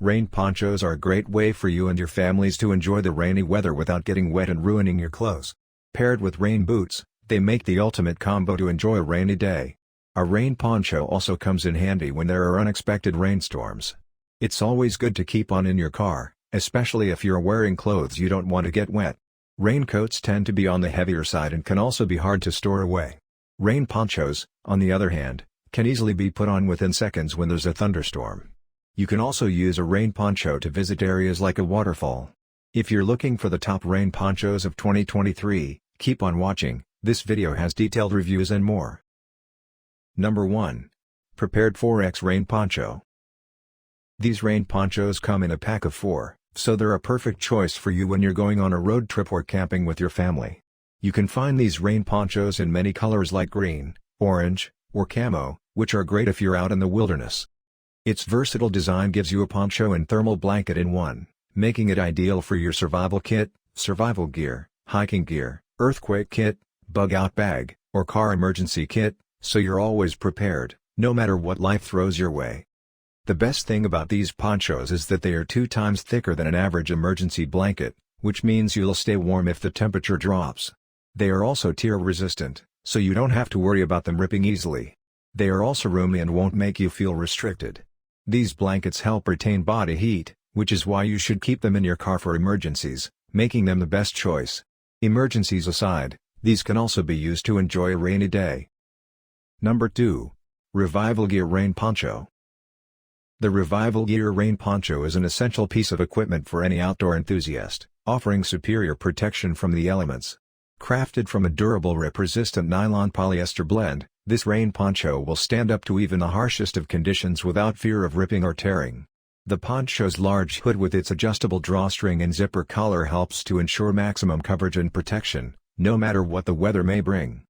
Rain ponchos are a great way for you and your families to enjoy the rainy weather without getting wet and ruining your clothes. Paired with rain boots, they make the ultimate combo to enjoy a rainy day. A rain poncho also comes in handy when there are unexpected rainstorms. It's always good to keep on in your car, especially if you're wearing clothes you don't want to get wet. Raincoats tend to be on the heavier side and can also be hard to store away. Rain ponchos, on the other hand, can easily be put on within seconds when there's a thunderstorm. You can also use a rain poncho to visit areas like a waterfall. If you're looking for the top rain ponchos of 2023, keep on watching, this video has detailed reviews and more. Number 1. Prepared Forex Rain Poncho. These rain ponchos come in a pack of 4, so they're a perfect choice for you when you're going on a road trip or camping with your family. You can find these rain ponchos in many colors like green, orange, or camo, which are great if you're out in the wilderness. Its versatile design gives you a poncho and thermal blanket in one, making it ideal for your survival kit, survival gear, hiking gear, earthquake kit, bug-out bag, or car emergency kit, so you're always prepared, no matter what life throws your way. The best thing about these ponchos is that they are 2 times thicker than an average emergency blanket, which means you'll stay warm if the temperature drops. They are also tear-resistant, so you don't have to worry about them ripping easily. They are also roomy and won't make you feel restricted. These blankets help retain body heat, which is why you should keep them in your car for emergencies, making them the best choice. Emergencies aside, these can also be used to enjoy a rainy day. Number 2. Revival Gear Rain Poncho. The Revival Gear Rain Poncho is an essential piece of equipment for any outdoor enthusiast, offering superior protection from the elements. Crafted from a durable rip-resistant nylon polyester blend, this rain poncho will stand up to even the harshest of conditions without fear of ripping or tearing. The poncho's large hood with its adjustable drawstring and zipper collar helps to ensure maximum coverage and protection, no matter what the weather may bring.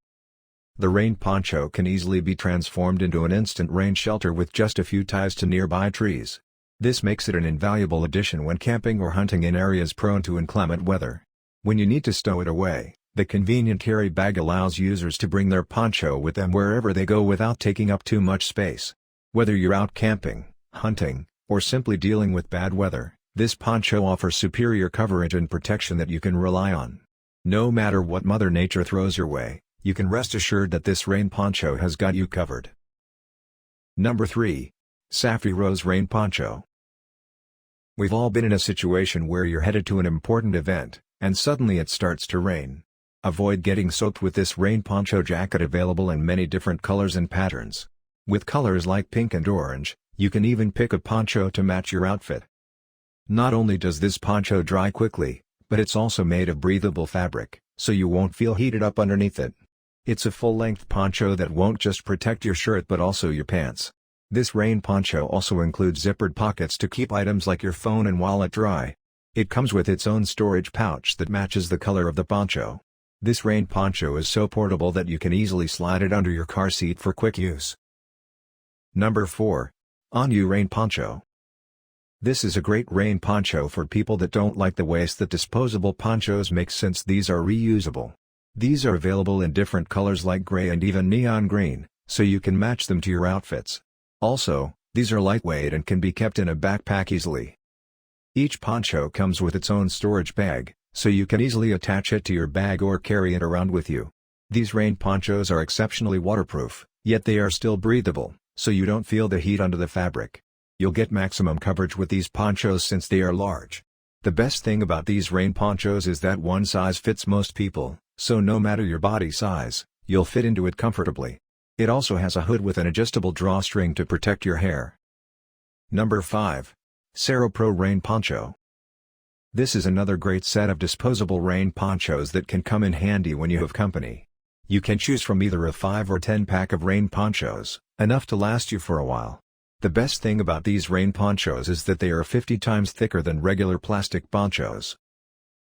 The rain poncho can easily be transformed into an instant rain shelter with just a few ties to nearby trees. This makes it an invaluable addition when camping or hunting in areas prone to inclement weather. When you need to stow it away, the convenient carry bag allows users to bring their poncho with them wherever they go without taking up too much space. Whether you're out camping, hunting, or simply dealing with bad weather, this poncho offers superior coverage and protection that you can rely on. No matter what Mother Nature throws your way, you can rest assured that this rain poncho has got you covered. Number 3. Safi Rose Rain Poncho. We've all been in a situation where you're headed to an important event, and suddenly it starts to rain. Avoid getting soaked with this rain poncho jacket, available in many different colors and patterns. With colors like pink and orange, you can even pick a poncho to match your outfit. Not only does this poncho dry quickly, but it's also made of breathable fabric, so you won't feel heated up underneath it. It's a full-length poncho that won't just protect your shirt but also your pants. This rain poncho also includes zippered pockets to keep items like your phone and wallet dry. It comes with its own storage pouch that matches the color of the poncho. This rain poncho is so portable that you can easily slide it under your car seat for quick use. Number 4. Anurain Poncho. This is a great rain poncho for people that don't like the waste that disposable ponchos make, since these are reusable. These are available in different colors like gray and even neon green, so you can match them to your outfits. Also, these are lightweight and can be kept in a backpack easily. Each poncho comes with its own storage bag, so you can easily attach it to your bag or carry it around with you. These rain ponchos are exceptionally waterproof, yet they are still breathable, so you don't feel the heat under the fabric. You'll get maximum coverage with these ponchos since they are large. The best thing about these rain ponchos is that one size fits most people, so no matter your body size, you'll fit into it comfortably. It also has a hood with an adjustable drawstring to protect your hair. Number 5. Sero Pro Rain Poncho. This is another great set of disposable rain ponchos that can come in handy when you have company. You can choose from either a 5 or 10 pack of rain ponchos, enough to last you for a while. The best thing about these rain ponchos is that they are 50 times thicker than regular plastic ponchos.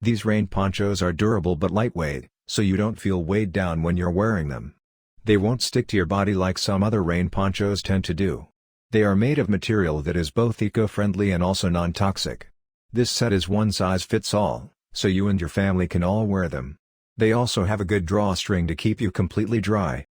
These rain ponchos are durable but lightweight, so you don't feel weighed down when you're wearing them. They won't stick to your body like some other rain ponchos tend to do. They are made of material that is both eco-friendly and also non-toxic. This set is one size fits all, so you and your family can all wear them. They also have a good drawstring to keep you completely dry,